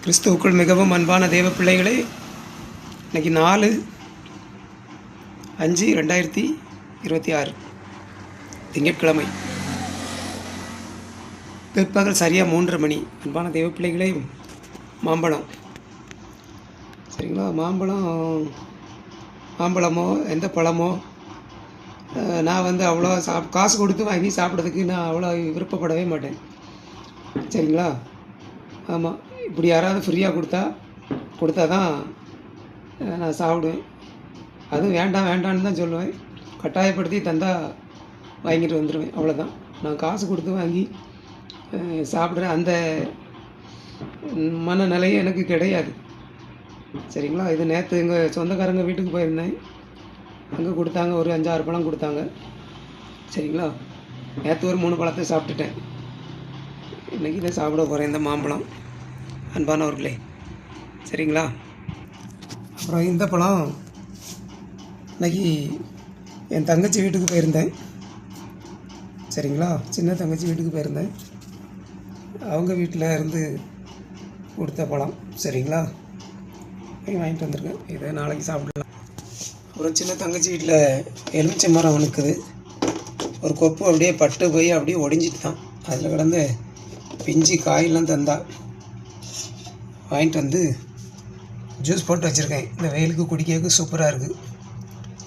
கிறிஸ்துவுக்குள் மிகவும் அன்பான தேவ பிள்ளைகளே, இன்றைக்கி 4/5/2026 திங்கட்கிழமை பிற்பகல் சரியாக 3:30 மணி. அன்பான தேவ பிள்ளைகளே, மாம்பழம் சரிங்களா? மாம்பழமோ எந்த பழமோ நான் அவ்வளோ காசு கொடுத்து வாங்கி சாப்பிட்றதுக்கு நான் அவ்வளோ விருப்பப்படவே மாட்டேன். சரிங்களா? ஆமாம், இப்படி யாராவது ஃப்ரீயாக கொடுத்தா தான் நான் சாப்பிடுவேன். அதுவும் வேண்டான்னு தான் சொல்லுவேன். கட்டாயப்படுத்தி தந்தால் வாங்கிட்டு வந்துடுவேன். அவ்வளோதான். நான் காசு கொடுத்து வாங்கி சாப்பிட்ற அந்த மனநிலை எனக்கு கிடையாது. சரிங்களா? இது நேற்று எங்கள் சொந்தக்காரங்க வீட்டுக்கு போயிருந்தேன். அங்கே கொடுத்தாங்க, ஒரு 5-6 பழம் கொடுத்தாங்க. சரிங்களா? நேற்று ஒரு 3 பழத்தை சாப்பிட்டுட்டேன். இன்றைக்கி தான் சாப்பிட போகிறேன் இந்த மாம்பழம். அன்பானவர்களே, சரிங்களா? அப்புறம் இந்த பழம் இன்றைக்கி என் தங்கச்சி வீட்டுக்கு போயிருந்தேன். சரிங்களா? சின்ன தங்கச்சி வீட்டுக்கு போயிருந்தேன். அவங்க வீட்டில் இருந்து கொடுத்த பழம். சரிங்களா? வாங்கிட்டு வந்திருக்கேன். இதை நாளைக்கு சாப்பிடலாம். அப்புறம் சின்ன தங்கச்சி வீட்டில் எலுமிச்சை மரம் நிற்குது. ஒரு கொப்பு அப்படியே பட்டு போய் அப்படியே ஒடிஞ்சிட்டு தான் அதில் கிடந்து பிஞ்சு காயெல்லாம் தந்தா. வாங்கிட்டு வந்து ஜூஸ் போட்டு வச்சுருக்கேன். இந்த வெயிலுக்கு குடிக்கிறதுக்கு சூப்பராக இருக்குது.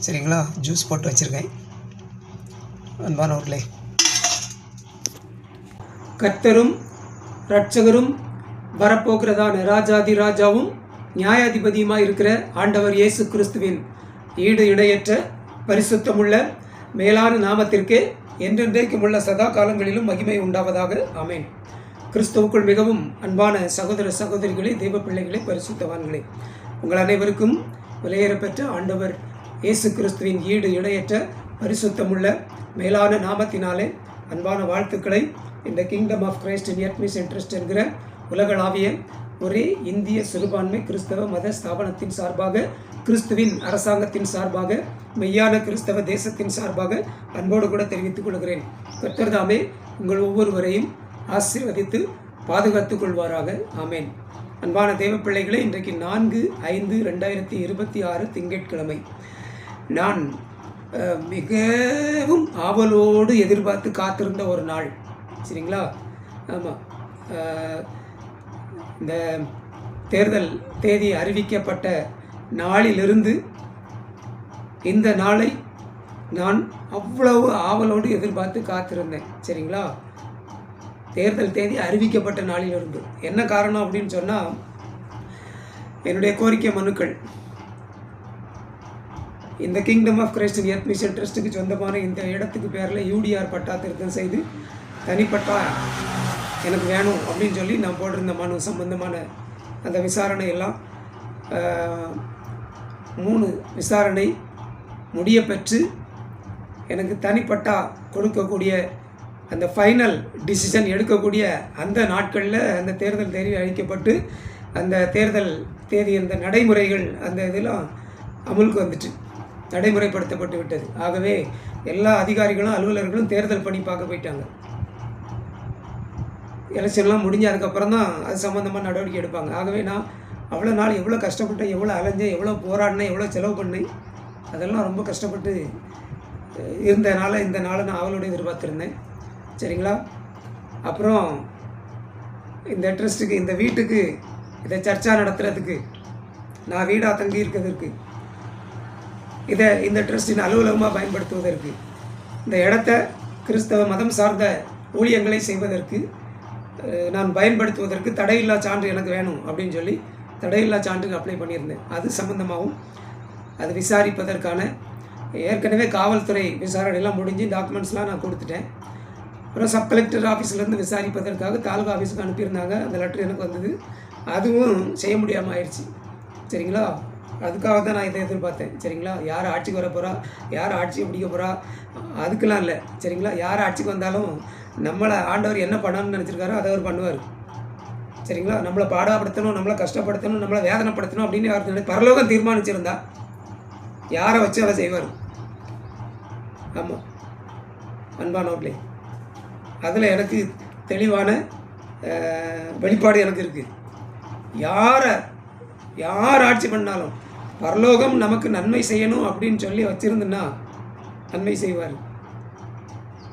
சரிங்களா? ஜூஸ் போட்டு வச்சுருக்கேன். அன்பானவர்களே, கர்த்தரும் இரட்சகரும் வரப்போகிறதான ராஜாதி ராஜாவும் நியாயாதிபதியுமாக இருக்கிற ஆண்டவர் இயேசு கிறிஸ்துவின் ஈடு இணையற்ற பரிசுத்தமுள்ள மேலான நாமத்திற்கு என்றென்றைக்கும் உள்ள சதா காலங்களிலும் மகிமை உண்டாவதாக. ஆமேன். கிறிஸ்துவுக்குள் மிகவும் அன்பான சகோதர சகோதரிகளே, தெய்வ பிள்ளைகளே, பரிசுத்தவான்களே, உங்கள் அனைவருக்கும் விலையேறப்பெற்ற ஆண்டவர் இயேசு கிறிஸ்துவின் ஈடு இணையற்ற பரிசுத்தமுள்ள மேலான நாமத்தினாலே அன்பான வாழ்த்துக்களை இந்த Kingdom of Christ in Admission Trust என்கிற உலகளாவிய ஒரே இந்திய சிறுபான்மை கிறிஸ்தவ மத ஸ்தாபனத்தின் சார்பாக, கிறிஸ்துவின் அரசாங்கத்தின் சார்பாக, மெய்யான கிறிஸ்தவ தேசத்தின் சார்பாக அன்போடு கூட தெரிவித்துக் கொள்கிறேன். கர்த்தர் தாமே உங்கள் ஒவ்வொருவரையும் ஆசீர்வதித்து பாதுகாத்துக் கொள்வாராக. ஆமேன். அன்பான தேவ பிள்ளைகளே, இன்றைக்கு 4/5/2026 திங்கட்கிழமை. நான் மிகவும் ஆவலோடு எதிர்பார்த்து காத்திருந்த ஒரு நாள். சரிங்களா? ஆமாம், இந்த தேர்தல் தேதி அறிவிக்கப்பட்ட நாளிலிருந்து இந்த நாளை நான் அவ்வளவு ஆவலோடு எதிர்பார்த்து காத்திருந்தேன். சரிங்களா? தேர்தல் தேதி அறிவிக்கப்பட்ட நாளிலிருந்து. என்ன காரணம் அப்படின்னு சொன்னால், என்னுடைய கோரிக்கை மனுக்கள் இந்த கிங்டம் ஆஃப் கிரைஸ்ட் இன் எட்மிஷன் ட்ரஸ்ட்டுக்கு சொந்தமான இந்த இடத்துக்கு பேரில் யூடிஆர் பட்டா திருத்தம் செய்து தனிப்பட்டா எனக்கு வேணும் அப்படின்னு சொல்லி நான் போட்டிருந்த மனு சம்பந்தமான அந்த விசாரணை எல்லாம் 3 விசாரணை முடிய பெற்று எனக்கு தனிப்பட்டா கொடுக்கக்கூடிய அந்த ஃபைனல் டிசிஷன் எடுக்கக்கூடிய அந்த நாட்களில் அந்த தேர்தல் தேதி அளிக்கப்பட்டு அந்த தேர்தல் தேதி அந்த நடைமுறைகள் அந்த இதெல்லாம் அமுலுக்கு வந்துட்டு நடைமுறைப்படுத்தப்பட்டு விட்டது. ஆகவே எல்லா அதிகாரிகளும் அலுவலர்களும் தேர்தல் பணி பார்க்க போயிட்டாங்க. எலெக்ஷன்லாம் முடிஞ்ச அதுக்கப்புறம் தான் அது சம்மந்தமாக நடவடிக்கை எடுப்பாங்க. ஆகவே நான் அவ்வளோ நாள் எவ்வளோ கஷ்டப்பட்டேன், எவ்வளோ அலைஞ்சேன், எவ்வளோ போராடினேன், எவ்வளோ செலவு பண்ணேன், அதெல்லாம் ரொம்ப கஷ்டப்பட்டு இருந்தனால இந்த நாளை நான் அவளோட எதிர்பார்த்துருந்தேன். சரிங்களா? அப்புறம் இந்த ட்ரஸ்ட்டுக்கு, இந்த வீட்டுக்கு, இதை சர்ச்சாக நடத்துகிறதுக்கு, நான் வீடாக தங்கி இருக்கிறதுக்கு, இதை இந்த ட்ரஸ்டின் அலுவலகமாக பயன்படுத்துவதற்கு, இந்த இடத்த கிறிஸ்தவ மதம் சார்ந்த ஊழியங்களை செய்வதற்கு நான் பயன்படுத்துவதற்கு தடையில்லா சான்று எனக்கு வேணும் அப்படின்னு சொல்லி தடையில்லா சான்றுக்கு அப்ளை பண்ணியிருந்தேன். அது சம்மந்தமாகவும் அது விசாரிப்பதற்கான ஏற்கனவே காவல்துறை விசாரணையெல்லாம் முடிஞ்சு டாக்குமெண்ட்ஸ்லாம் நான் கொடுத்துட்டேன். அப்புறம் சப் கலெக்டர் ஆஃபீஸ்லேருந்து விசாரிப்பதற்காக தாலுகா ஆஃபீஸுக்கு அனுப்பியிருந்தாங்க. அந்த லெட்டர் எனக்கு வந்தது. அதுவும் செய்ய முடியாமல் ஆயிடுச்சு. சரிங்களா? அதுக்காக தான் நான் இதை எதிர்பார்த்தேன். சரிங்களா? யார் ஆட்சிக்கு வர போகிறா, யார் ஆட்சியை பிடிக்க போகிறா, அதுக்கெலாம் இல்லை. சரிங்களா? யார் ஆட்சிக்கு வந்தாலும் நம்மளை ஆண்டவர் என்ன பண்ணணும்னு நினச்சிருக்காரோ அதை அவர் பண்ணுவார். சரிங்களா? நம்மளை பாடாப்படுத்தணும், நம்மளை கஷ்டப்படுத்தணும், நம்மளை வேதனைப்படுத்தணும் அப்படின்னு யார் பரலோகம் தீர்மானிச்சிருந்தா யாரை வச்சு அதை செய்வார். ஆமாம் அன்பானவர்களே, அதில் எனக்கு தெளிவான வெளிப்பாடு எனக்கு இருக்குது. யார் ஆட்சி பண்ணாலும் பரலோகம் நமக்கு நன்மை செய்யணும் அப்படின்னு சொல்லி வச்சுருந்துன்னா நன்மை செய்வார்.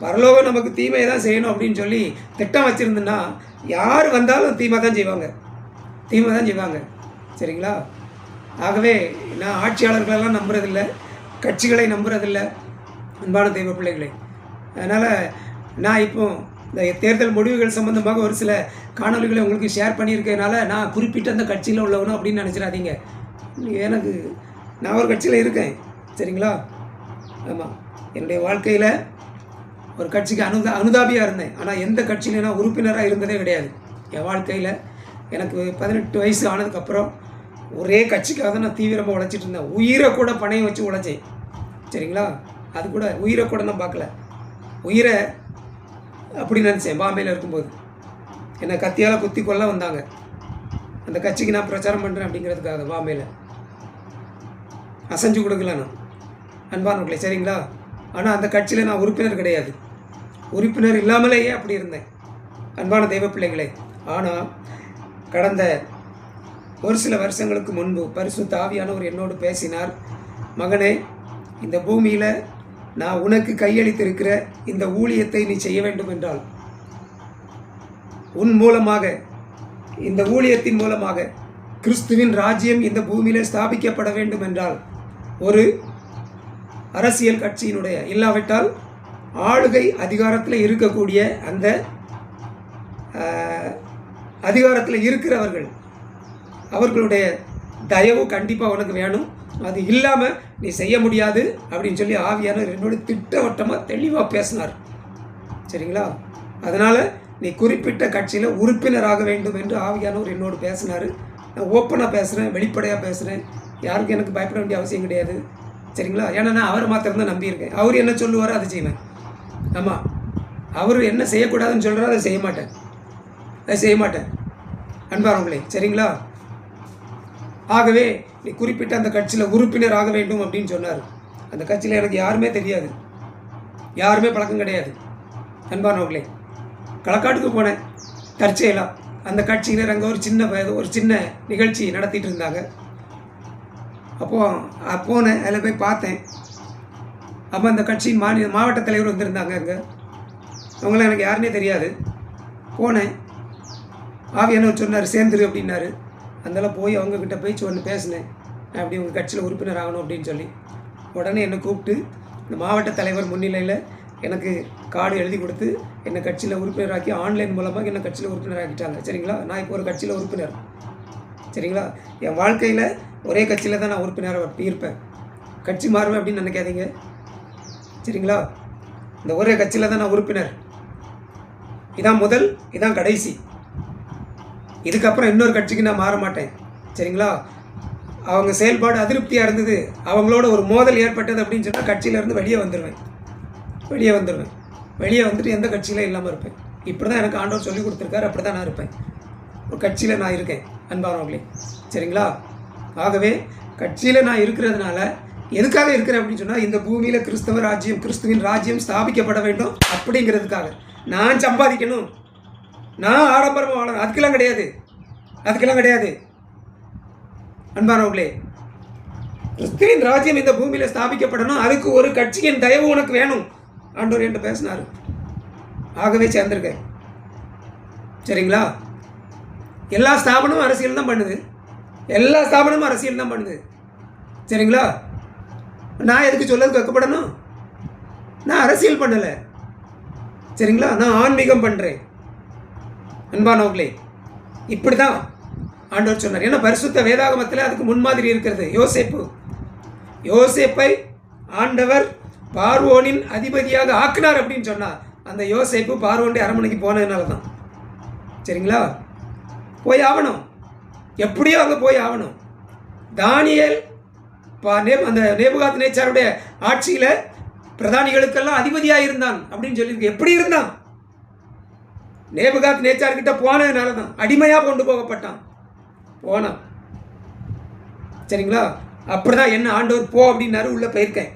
பரலோகம் நமக்கு தீமையை தான் செய்யணும் அப்படின்னு சொல்லி திட்டம் வச்சுருந்துன்னா யார் வந்தாலும் தீமை தான் செய்வாங்க. சரிங்களா? ஆகவே நான் ஆட்சியாளர்களெல்லாம் நம்புறதில்லை, கட்சிகளை நம்புறதில்லை, அன்பான தெய்வ பிள்ளைகளை. அதனால் நான் இப்போ இந்த தேர்தல் முடிவுகள் சம்மந்தமாக ஒரு சில காணொலிகளை உங்களுக்கு ஷேர் பண்ணியிருக்கிறதுனால நான் குறிப்பிட்ட அந்த கட்சியில் உள்ளவனும் அப்படின்னு நினச்சிடாதீங்க. நான் ஒரு கட்சியில் இருக்கேன். சரிங்களா? ஆமாம், என்னுடைய வாழ்க்கையில் ஒரு கட்சிக்கு அனுதாபியாக இருந்தேன். ஆனால் எந்த கட்சியில நான் உறுப்பினராக இருந்ததே கிடையாது. என் வாழ்க்கையில் எனக்கு 18 வயசு ஆனதுக்கப்புறம் ஒரே கட்சிக்காக தான் நான் தீவிரமாக உழைச்சிட்டு இருந்தேன். உயிரை கூட பணையம் வச்சு உழைச்சேன். சரிங்களா? அது கூட உயிரை கூட நான் பார்க்கல. உயிரை அப்படி நினச்சேன். பாம்பேயில் இருக்கும்போது என்னை கத்தியால் குத்தி கொள்ள வந்தாங்க. அந்த கட்சிக்கு நான் பிரச்சாரம் பண்ணுறேன் அப்படிங்கிறதுக்காக பாம்பேயில் அசைஞ்சு கொடுக்கல நான், அன்பானவர்களே. சரிங்களா? ஆனால் அந்த கட்சியில் நான் உறுப்பினர் கிடையாது. உறுப்பினர் இல்லாமலேயே அப்படி இருந்தேன், அன்பான தெய்வ பிள்ளைகளே. ஆனால் கடந்த ஒரு சில வருஷங்களுக்கு முன்பு பரிசுத்த ஆவியானவர் என்னோடு பேசினார். மகனே, இந்த பூமியில் நான் உனக்கு கையளித்திருக்கிற இந்த ஊழியத்தை நீ செய்ய வேண்டும் என்றால், உன் மூலமாக, இந்த ஊழியத்தின் மூலமாக கிறிஸ்துவின் ராஜ்யம் இந்த பூமியில் ஸ்தாபிக்கப்பட வேண்டும் என்றால், ஒரு அரசியல் கட்சியினுடைய இல்லாவிட்டால் ஆளுகை அதிகாரத்தில் இருக்கக்கூடிய அந்த அதிகாரத்தில் இருக்கிறவர்கள் அவர்களுடைய தயவு கண்டிப்பாக உனக்கு வேணும். அது இல்லாமல் நீ செய்ய முடியாது அப்படின்னு சொல்லி ஆவியானவர் என்னோட திட்டவட்டமாக தெளிவாக பேசினார். சரிங்களா? அதனால் நீ குறிப்பிட்ட கட்சியில் உறுப்பினராக வேண்டும் என்று ஆவியானவர் என்னோடு பேசினார். நான் ஓப்பனாக பேசுகிறேன், வெளிப்படையாக பேசுகிறேன். யாருக்கும் எனக்கு பயப்பட வேண்டிய அவசியம் கிடையாது. சரிங்களா? ஏன்னா நான் அவரை மாத்திரம்தான் நம்பியிருக்கேன். அவர் என்ன சொல்லுவாரோ அதை செய்வேன். ஆமாம், அவர் என்ன செய்யக்கூடாதுன்னு சொல்கிறாரோ அதை செய்ய மாட்டேன் அன்பானவர்களே. சரிங்களா? ஆகவே நீ குறிப்பிட்ட அந்த கட்சியில் உறுப்பினர் ஆக வேண்டும் அப்படின்னு சொன்னார். அந்த கட்சியில் எனக்கு யாருமே தெரியாது, யாருமே பழக்கம் கிடையாது அன்பானவர்களே. களக்காட்டுக்கு போனேன் தற்செயலாக. அந்த கட்சியினர் அங்கே ஒரு சின்ன நிகழ்ச்சி நடத்திட்டு இருந்தாங்க. அப்போது போனேன், அதில் போய் பார்த்தேன். அப்போ அந்த கட்சியின் மாவட்ட தலைவர் வந்திருந்தாங்க. அங்கே அவங்களாம் எனக்கு யாருன்னே தெரியாது. போனேன், ஆவியானவர் சொன்னார் சேர்ந்துரு அப்படின்னாரு. அதனால் போய் அவங்கக்கிட்ட போய் பேசினேன், நான் அப்படி உங்கள் கட்சியில் உறுப்பினர் ஆகணும் அப்படின்னு சொல்லி. உடனே என்னை கூப்பிட்டு இந்த மாவட்ட தலைவர் முன்னிலையில் எனக்கு கார்டு எழுதி கொடுத்து என்னை கட்சியில் உறுப்பினராக்கி ஆன்லைன் மூலமாக என்னை கட்சியில் உறுப்பினராக்கிட்டாங்க. சரிங்களா? நான் இப்போ ஒரு கட்சியில் உறுப்பினர். சரிங்களா? என் வாழ்க்கையில் ஒரே கட்சியில் தான் நான் உறுப்பினராக இருப்பேன். கட்சி மாறுவேன் அப்படின்னு நினைக்காதீங்க. சரிங்களா? இந்த ஒரே கட்சியில் தான் நான் உறுப்பினர். இதான் முதல், இதான் கடைசி. இதுக்கப்புறம் இன்னொரு கட்சிக்கு நான் மாற மாட்டேன். சரிங்களா? அவங்க செயல்பாடு அதிருப்தியாக இருந்தது, அவங்களோட ஒரு மோதல் ஏற்பட்டது அப்படின்னு சொன்னால் கட்சியிலேருந்து வெளியே வந்துடுவேன். வெளியே வந்துட்டு எந்த கட்சியிலும் இல்லாமல் இருப்பேன். இப்படி தான் எனக்கு ஆண்டவர் சொல்லி கொடுத்துருக்காரு. அப்படி தான் நான் இருப்பேன். ஒரு கட்சியில் நான் இருக்கேன் அன்பானவர்களே. சரிங்களா? ஆகவே கட்சியில் நான் இருக்கிறதுனால எதுக்காக இருக்கிறேன் அப்படின்னு சொன்னால், இந்த பூமியில் கிறிஸ்துவின் ராஜ்யம் ஸ்தாபிக்கப்பட வேண்டும் அப்படிங்கிறதுக்காக. நான் சம்பாதிக்கணும், நான் ஆடம்பரமாக வாழணும், அதுக்கெல்லாம் கிடையாது அன்பானவர்களே. கிறிஸ்துவின் ராஜ்யம் இந்த பூமியில் ஸ்தாபிக்கப்படணும், அதுக்கு ஒரு கட்சியின் தயவு உனக்கு வேணும் ஆண்டவர் என்று பேசினார். ஆகவே சேர்ந்திருக்கேன். சரிங்களா? எல்லா ஸ்தாபனமும் அரசியல் தான் பண்ணுது. சரிங்களா? நான் எதுக்கு சொல்லதுக்கு வைக்கப்படணும்? நான் அரசியல் பண்ணலை. சரிங்களா? நான் ஆன்மீகம் பண்ணுறேன் அன்பானவர்களே. இப்படி தான் ஆண்டவர் சொன்னார். ஏன்னா பரிசுத்த வேதாகமத்தில் அதுக்கு முன்மாதிரி இருக்கிறது. யோசேப்பை ஆண்டவர் பார்வோனின் அதிபதியாக ஆக்கினார் அப்படின்னு சொன்னார். அந்த யோசேப்பு பார்வோனுடைய அரண்மனைக்கு போனதுனால தான். சரிங்களா? போய் ஆகணும், எப்படியோ அங்கே போய் ஆகணும். தானியேல் அந்த நேபுகாத்நேச்சாருடைய ஆட்சியில் பிரதானிகளுக்கெல்லாம் அதிபதியாக இருந்தான் அப்படின்னு சொல்லியிருக்கு. எப்படி இருந்தான்? நேபுகாத்நேச்சார்கிட்ட போனதுனால தான். அடிமையாக கொண்டு போகப்பட்டான், போனான். சரிங்களா? அப்படிதான் என்ன ஆண்டவர் போ அப்படின்னாரு, உள்ளே போயிருக்கேன்.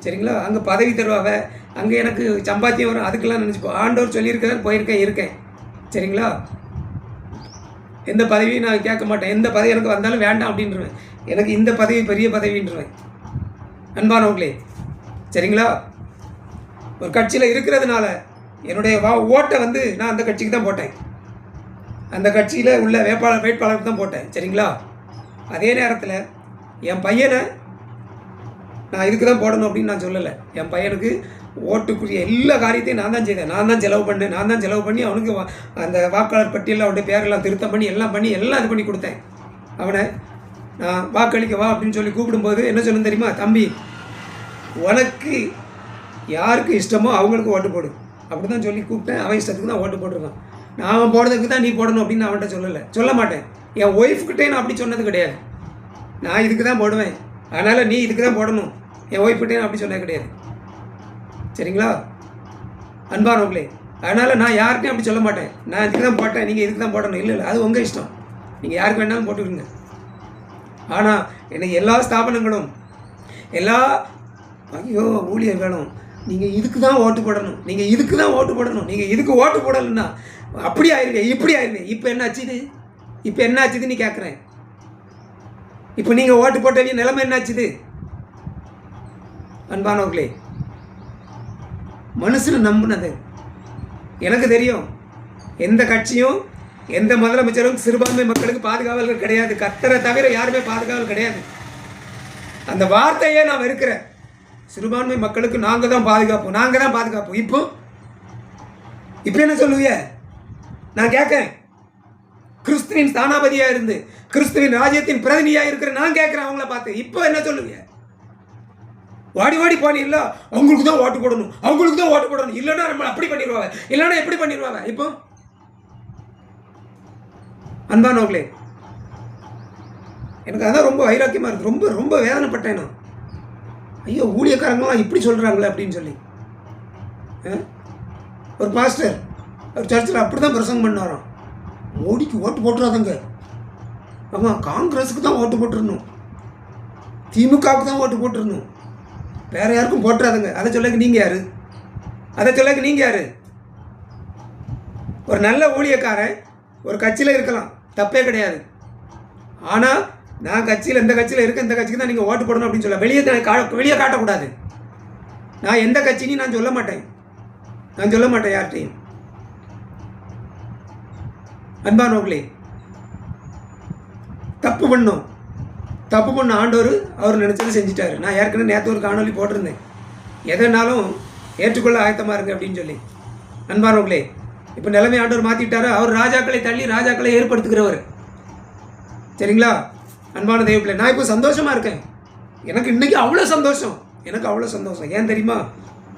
சரிங்களா? அங்கே பதவி தருவாங்க, அங்கே எனக்கு சம்பாத்தியம் வரும், அதுக்கெல்லாம் நினச்சிப்போம். ஆண்டவர் சொல்லியிருக்கிறார், போயிருக்கேன், இருக்கேன். சரிங்களா? எந்த பதவியும் நான் கேட்க மாட்டேன். எந்த பதவி எனக்கு வந்தாலும் வேண்டாம் அப்படின்றவேன். எனக்கு இந்த பதவி பெரிய பதவின்றவேன். அன்பானவர்களே, சரிங்களா? ஒரு கட்சியில் இருக்கிறதுனால என்னுடைய ஓட்டை நான் அந்த கட்சிக்கு தான் போட்டேன். அந்த கட்சியில் உள்ள வேட்பாளருக்கு தான் போட்டேன். சரிங்களா? அதே நேரத்தில் என் பையனை நான் இதுக்கு தான் போடணும் அப்படின்னு நான் சொல்லலை. என் பையனுக்கு ஓட்டுக்குரிய எல்லா காரியத்தையும் நான் தான் செய்தேன். நான் தான் செலவு பண்ணி அவனுக்கு அந்த வாக்காளர் பட்டியலில் அவனுடைய பேரெல்லாம் திருத்தம் பண்ணி எல்லாம் இது பண்ணி கொடுத்தேன். அவனை நான் வாக்களிக்க வா அப்படின்னு சொல்லி கூப்பிடும்போது என்ன சொன்னேன் தெரியுமா? தம்பி, உனக்கு யாருக்கு இஷ்டமோ அவங்களுக்கு ஓட்டு போடு அப்படி தான் சொல்லி கூப்பிட்டேன். அவன் இஷ்டத்துக்கு தான் ஓட்டு போட்டிருக்கான். நான் அவன் போடுறதுக்கு தான் நீ போடணும் அப்படின்னு அவன்கிட்ட சொல்ல மாட்டேன். என் ஒய்ஃப்கிட்டே நான் அப்படி சொன்னது கிடையாது. நான் இதுக்கு தான் போடுவேன், அதனால் நீ இதுக்கு தான் போடணும், என் ஒய்ஃப்கிட்டே நான் அப்படி சொன்னது கிடையாது. சரிங்களா அன்பானவர்களே? அதனால் நான் யாருக்கையும் அப்படி சொல்ல மாட்டேன். நான் இதுக்கு தான் போட்டேன், நீங்கள் இதுக்கு தான் போடணும். இல்லை, அது உங்கள் இஷ்டம், நீங்கள் யாருக்கு வேணாலும் போட்டுக்கோங்க. ஆனால் எனக்கு எல்லா ஸ்தாபனங்களும் ஐயோ ஊழியர்களும் நீங்கள் இதுக்கு தான் ஓட்டு போடணும், நீங்கள் இதுக்கு ஓட்டு போடலைன்னா அப்படி ஆயிருவேன், இப்படி ஆயிருவேன். இப்போ என்னாச்சுது நீ கேட்குறேன். இப்போ நீங்கள் ஓட்டு போட்டவங்க நிலைமை என்னாச்சுது? அன்பானவர்களே, மனுஷனை நம்பினது எனக்கு தெரியும். எந்த கட்சியும் எந்த முதலமைச்சரும் சிறுபான்மை மக்களுக்கு பாதுகாவல்கள் கிடையாது. கர்த்தரை தவிர யாருமே பாதுகாவல் கிடையாது. அந்த வார்த்தையே நான் வெறுக்கிறேன். சிறுபான்மை மக்களுக்கு நாங்கள் தான் பாதுகாப்பு. இப்போ என்ன சொல்லுவீங்க? நான் கேட்கேன். கிறிஸ்துவின் ஸ்தானாபதியாக இருந்து கிறிஸ்துவின் ராஜ்யத்தின் பிரதிநிதியாக இருக்கிற நான் கேட்குறேன் அவங்கள பார்த்து. இப்போ என்ன சொல்லுவீங்க? வாடி போனீங்களா? அவங்களுக்கு தான் ஓட்டு போடணும், இல்லைன்னா நம்ம அப்படி பண்ணிடுவாங்க, இல்லைன்னா எப்படி பண்ணிடுவாங்க. இப்போ அன்பானவர்களே, எனக்கு அதான் ரொம்ப வைராக்கியமாக இருக்குது. ரொம்ப ரொம்ப வேதனைப்பட்டேன் நான். ஐயோ, ஊழியக்காரங்களாம் இப்படி சொல்கிறாங்களே அப்படின்னு சொல்லி. ஒரு பாஸ்டர் ஒரு சர்ச்சில் அப்படி தான் பிரசங்கம் பண்ணாராம். மோடிக்கு ஓட்டு போட்டுறாதங்க, ஆமாம் காங்கிரஸுக்கு தான் ஓட்டு போட்டுருணும், திமுகவுக்கு தான் ஓட்டு போட்டுருணும், வேற யாருக்கும் போட்டுறாதுங்க. அதை சொல்லக்கு நீங்கள் யாரு? ஒரு நல்ல ஊழியக்காரன் ஒரு கட்சியில் இருக்கலாம், தப்பே கிடையாது. ஆனால் நான் இந்த கட்சியில் இருக்க, இந்த கட்சிக்கு தான் நீங்கள் ஓட்டு போடணும் அப்படின்னு சொல்ல வெளியே காட்டக்கூடாது. நான் எந்த கட்சின்னு நான் சொல்ல மாட்டேன் யார்கிட்டையும். அன்பானவர்களே, தப்பு பண்ண ஆண்டவர் அவர் நினச்சது செஞ்சிட்டாரு. நான் ஏற்கனவே நேற்று ஒரு காணொலி போட்டிருந்தேன், எதனாலும் ஏற்றுக்கொள்ள ஆயத்தமாக இருங்க அப்படின்னு சொல்லி. அன்பானவர்களே, இப்போ நிலைமை ஆண்டவர் மாற்றிட்டாரு. அவர் ராஜாக்களை தள்ளி ராஜாக்களை ஏற்படுத்துகிறவர். சரிங்களா அன்பான தெய்வப்பிள்ளை, நான் இப்போ சந்தோஷமாக இருக்கேன். எனக்கு இன்றைக்கி அவ்வளோ சந்தோஷம். ஏன் தெரியுமா?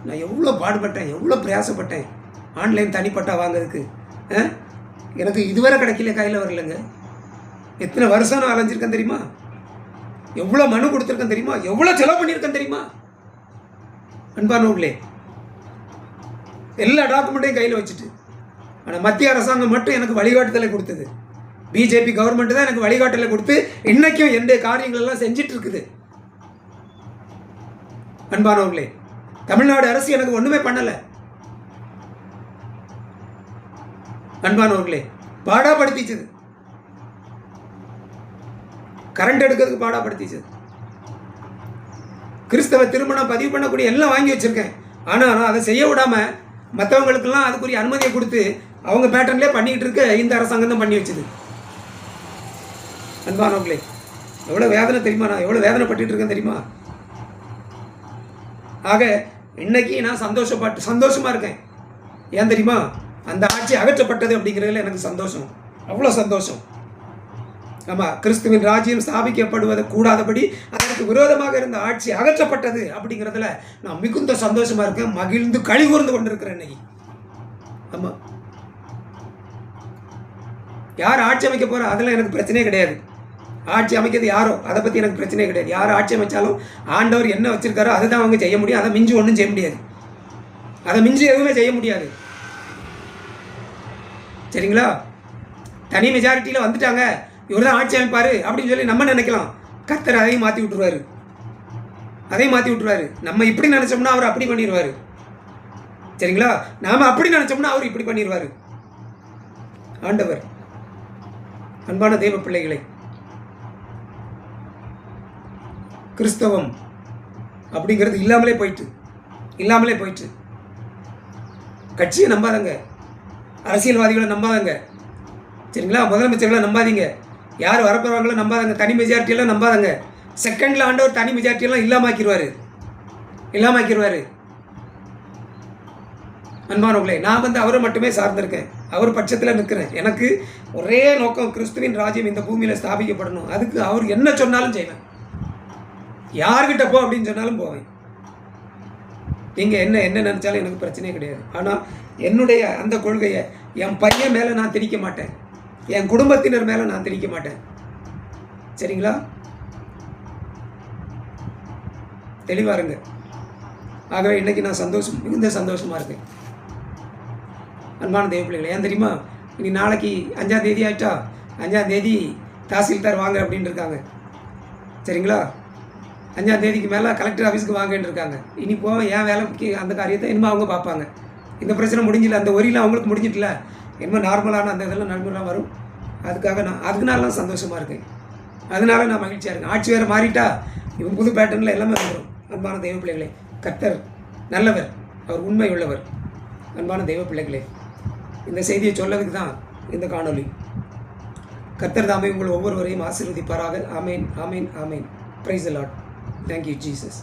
நான் எவ்வளோ பாடுபட்டேன், எவ்வளோ பிரயாசப்பட்டேன் ஆன்லைன் தனிப்பட்டா வாங்கிறதுக்கு. எனக்கு இதுவரை கிடைக்கல, கையில் வரலைங்க. எத்தனை வருஷம் நான் அலைஞ்சிருக்கேன் தெரியுமா? எவ்வளோ மனு கொடுத்துருக்கேன் தெரியுமா? எவ்வளோ செலவு பண்ணியிருக்கேன் தெரியுமா? அன்பானவர்களே, எல்லா டாக்குமெண்ட்டையும் கையில் வச்சுட்டு, ஆனால் மத்திய அரசாங்கம் மட்டும் எனக்கு வழிகாட்டுதலை கொடுத்தது. பிஜேபி கவர்மெண்ட் தான் எனக்கு வழிகாட்டலை கொடுத்து இன்னைக்கும் என்னுடைய காரியங்கள் எல்லாம் செஞ்சிட்டு இருக்குது. அன்பானவர்களே, தமிழ்நாடு அரசு எனக்கு ஒன்றுமே பண்ணலை. அன்பானவர்களே, பாடாப்படுத்திச்சது, கரண்ட் எடுக்கிறதுக்கு பாடாப்படுத்திச்சது. கிறிஸ்தவ திருமணம் பதிவு பண்ணக்கூடிய எல்லாம் வாங்கி வச்சிருக்கேன். ஆனால் அதை செய்ய விடாமல் மற்றவங்களுக்கெல்லாம் அதுக்குரிய அனுமதியை கொடுத்து அவங்க பேட்டர்ன்லேயே பண்ணிக்கிட்டு இருக்க இந்த அரசாங்கம் தான் பண்ணி வச்சுது. அன்பானவர்களே, எவ்வளோ வேதனை தெரியுமா? நான் எவ்வளோ வேதனைப்பட்டு இருக்கேன் தெரியுமா? ஆக இன்னைக்கு நான் சந்தோஷமாக இருக்கேன். ஏன் தெரியுமா? அந்த ஆட்சி அகற்றப்பட்டது அப்படிங்கிறதுல எனக்கு சந்தோஷம், அவ்வளோ சந்தோஷம். ஆமாம், கிறிஸ்துவின் ராஜ்யம் ஸ்தாபிக்கப்படுவது கூடாதபடி அதற்கு விரோதமாக இருந்த ஆட்சி அகற்றப்பட்டது அப்படிங்கிறதுல நான் மிகுந்த சந்தோஷமாக இருக்கேன், மகிழ்ந்து களி கூர்ந்து கொண்டிருக்கிறேன் இன்னைக்கு. ஆமாம், யார் ஆட்சி அமைக்க போகிறா அதெல்லாம் எனக்கு பிரச்சனையே கிடையாது. ஆட்சி அமைக்கிறது யாரோ அதை பற்றி எனக்கு பிரச்சனையே கிடையாது. யார் ஆட்சி அமைச்சாலும் ஆண்டவர் என்ன வச்சிருக்காரோ அதுதான் அவங்க செய்ய முடியும். அதை மிஞ்சி ஒன்றும் செய்ய முடியாது. அதை மிஞ்சி எதுவுமே செய்ய முடியாது. சரிங்களா? தனி மெஜாரிட்டியில் வந்துட்டாங்க, இவர் தான் ஆட்சி அமைப்பார் அப்படின்னு சொல்லி நம்ம நினைக்கலாம். கர்த்தர் அதையும் மாற்றி விட்டுருவார். நம்ம இப்படி நினச்சோம்னா அவர் அப்படி பண்ணிடுவார். சரிங்களா? நாம் அப்படி நினச்சோம்னா அவர் இப்படி பண்ணிடுவார் ஆண்டவர். அன்பான தெய்வ பிள்ளைகளை, கிறிஸ்தவம் அப்படிங்கிறது இல்லாமலே போயிட்டு. கட்சியை நம்பாதங்க, அரசியல்வாதிகளை நம்பாதங்க, சரிங்களா? முதலமைச்சர்களை நம்பாதீங்க, யார் வரப்போகிறவங்கள நம்பாதங்க, தனி மெஜாரிட்டியெல்லாம் நம்பாதங்க. செகண்டில் ஆண்டவர் தனி மெஜாரிட்டியெல்லாம் இல்லாமாக்கிடுவார். அன்பானவர்களே, நான் அவரை மட்டுமே சார்ந்திருக்கேன், அவர் பட்சத்தில் நிற்கிறேன். எனக்கு ஒரே நோக்கம், கிறிஸ்துவின் ராஜ்யம் இந்த பூமியில் ஸ்தாபிக்கப்படணும். அதுக்கு அவர் என்ன சொன்னாலும் செய்வேன், யார்கிட்ட போ அப்படின்னு சொன்னாலும் போவேன். நீங்கள் என்ன நினச்சாலும் எனக்கு பிரச்சனையே கிடையாது. ஆனால் என்னுடைய அந்த கொள்கையை என் பையன் மேலே நான் திணிக்க மாட்டேன், என் குடும்பத்தினர் மேலே நான் திணிக்க மாட்டேன். சரிங்களா? தெளிவாருங்க. ஆகவே இன்றைக்கி நான் மிகுந்த சந்தோஷமாக இருக்கேன். அன்பான தெய்வ பிள்ளைகளை, ஏன் தெரியுமா? இனி நாளைக்கு 5ஆம் தேதி ஆகிட்டா, 5ஆம் தேதி தாசில்தார் வாங்க அப்படின்னு இருக்காங்க. சரிங்களா? 5ஆம் தேதிக்கு மேலே கலெக்டர் ஆஃபீஸுக்கு வாங்கன்னு இருக்காங்க. இனி போவேன் என் வேலைக்கு அந்த காரியத்தை இனிமேல் அவங்க பார்ப்பாங்க. இந்த பிரச்சனை முடிஞ்சில்ல, அந்த ஒரிலாம் அவங்களுக்கு முடிஞ்சிட்டில்ல, இனிமேல் நார்மலான அந்த இதெல்லாம் நன்மைலாம் வரும். அதுக்குனால நான் சந்தோஷமாக இருக்கேன், அதனால நான் மகிழ்ச்சியாக இருக்கேன். ஆட்சி வேறு மாறிட்டா இவன் புது பேட்டர்னில் எல்லாமே வந்துடும். அன்பான தெய்வ பிள்ளைகளே, கர்த்தர் நல்லவர், அவர் உண்மை உள்ளவர். அன்பான தெய்வ பிள்ளைகளே, இந்த செய்தியை சொல்லதுக்கு தான் இந்த காணொளி. கர்த்தர் தாமே உங்கள் ஒவ்வொருவரையும் ஆசீர்வதிப்பாராக. ஆமேன், ஆமேன், ஆமேன். Praise the Lord. Thank you, Jesus.